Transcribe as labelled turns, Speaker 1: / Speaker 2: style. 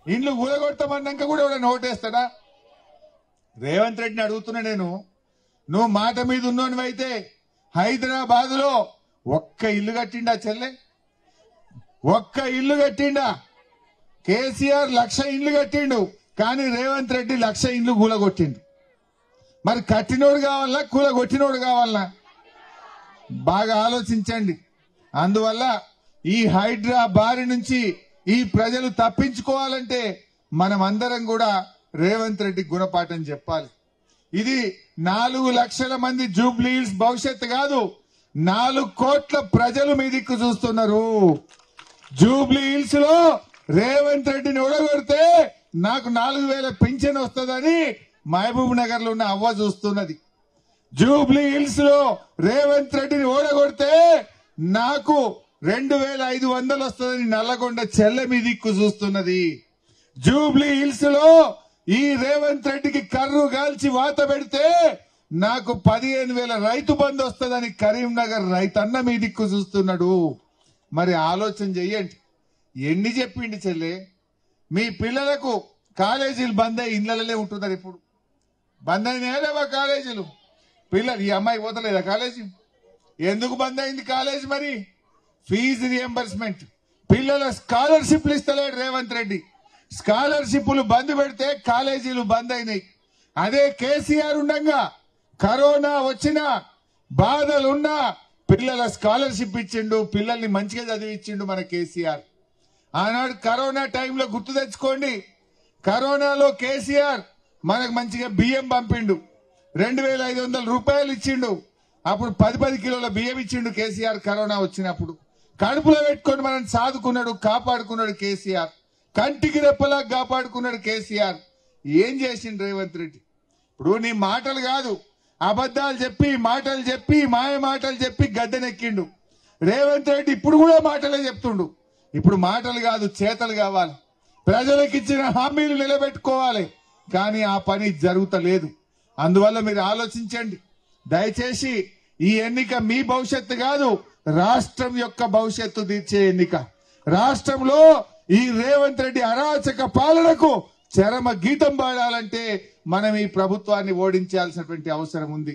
Speaker 1: ఇండ్లు కూలగొడతామన్నాక కూడా ఎవడ నోటేస్తాడా? రేవంత్ రెడ్డిని అడుగుతున్నా నేను, నువ్వు మాట మీద ఉన్నోనివైతే హైదరాబాద్ లో ఒక్క ఇల్లు కట్టిండా చెల్లె? ఒక్క ఇల్లు కట్టిండా? కేసీఆర్ 1,00,000 ఇండ్లు కట్టిండు, కానీ రేవంత్ రెడ్డి 1,00,000 ఇండ్లు కూలగొట్టిండు. మరి కట్టినోడు కావాలా కూలగొట్టినోడు కావాలా? బాగా ఆలోచించండి. అందువల్ల ఈ హైడ్రా బారి నుంచి ఈ ప్రజలు తప్పించుకోవాలంటే మనం అందరం కూడా రేవంత్ రెడ్డి గుణపాఠం చెప్పాలి. ఇది 4 లక్షల మంది జూబ్లీ హిల్స్ భవిష్యత్తు కాదు, 4 కోట్ల ప్రజలు మీ దిక్కు చూస్తున్నారు. జూబ్లీ హిల్స్ లో రేవంత్ రెడ్డిని ఓడగొడితే నాకు 4,000 పింఛన్ వస్తుందని మహబూబ్ నగర్ లో ఉన్న అవ్వ చూస్తున్నది. జూబ్లీ హిల్స్ లో రేవంత్ రెడ్డిని ఓడగొడితే నాకు 2,500 వస్తుందని నల్లగొండ చెల్లె మీ దిక్కు చూస్తున్నది. జూబ్లీ హిల్స్ లో ఈ రేవంత్ రెడ్డికి కర్రు గాల్చి వాత పెడితే నాకు 15,000 రైతు బంధు వస్తుందని కరీంనగర్ రైతన్న మీ దిక్కు చూస్తున్నాడు. మరి ఆలోచన చెయ్యండి. ఎన్ని చెప్పిండి చెల్లె? మీ పిల్లలకు కాలేజీలు బంద్ అయ్యి ఇళ్లలోనే ఉంటున్నారు. ఇప్పుడు బంద్ అయినాయా కాలేజీలు? పిల్లలు ఈ అమ్మాయి పోతలేదా కాలేజీ? ఎందుకు బంద్ అయింది కాలేజీ? మరి ఫీజు రియంబర్స్మెంట్, పిల్లల స్కాలర్షిప్లు ఇస్తలేడు రేవంత్ రెడ్డి. స్కాలర్షిప్లు బంద్ పెడితే కాలేజీలు బంద్ అయినాయి. అదే కేసీఆర్ ఉండగా కరోనా వచ్చినా బాధలున్నా పిల్లల స్కాలర్షిప్ ఇచ్చిండు, పిల్లల్ని మంచిగా చదివించిండు మన కేసీఆర్. ఆనాడు కరోనా టైంలో గుర్తు తెచ్చుకోండి, కరోనాలో కేసీఆర్ మనకు మంచిగా బియ్యం పంపిండు, 2,500 రూపాయలు ఇచ్చిండు. అప్పుడు 10 కిలోల బియ్యం ఇచ్చిండు కేసీఆర్. కరోనా వచ్చినప్పుడు కడుపులో పెట్టుకొని మనం సాదుకున్నాడు, కాపాడుకున్నాడు కేసీఆర్. కంటికి రెప్పలా కాపాడుకున్నాడు కేసీఆర్. ఏం చేసిండు రేవంత్ రెడ్డి? ఇప్పుడు నీ మాటలు కాదు, అబద్దాలు చెప్పి మాటలు చెప్పి మాయ మాటలు చెప్పి గద్దెనెక్కిండు రేవంత్ రెడ్డి. ఇప్పుడు కూడా మాటలే చెప్తుండు. ఇప్పుడు మాటలు కాదు చేతలు కావాలి. ప్రజలకు ఇచ్చిన హామీలు నిలబెట్టుకోవాలి, కానీ ఆ పని జరుగుతలేదు. అందువల్ల మీరు ఆలోచించండి. దయచేసి ఈ ఎన్నిక మీ భవిష్యత్తు కాదు, రాష్ట్రం యొక్క భవిష్యత్తు తీర్చే ఎన్నిక. రాష్ట్రంలో ఈ రేవంత్ రెడ్డి అరాచక పాలనకు చరమ గీతం పాడాలంటే మనం ఈ ప్రభుత్వాన్ని ఓడించాల్సినటువంటి అవసరం ఉంది.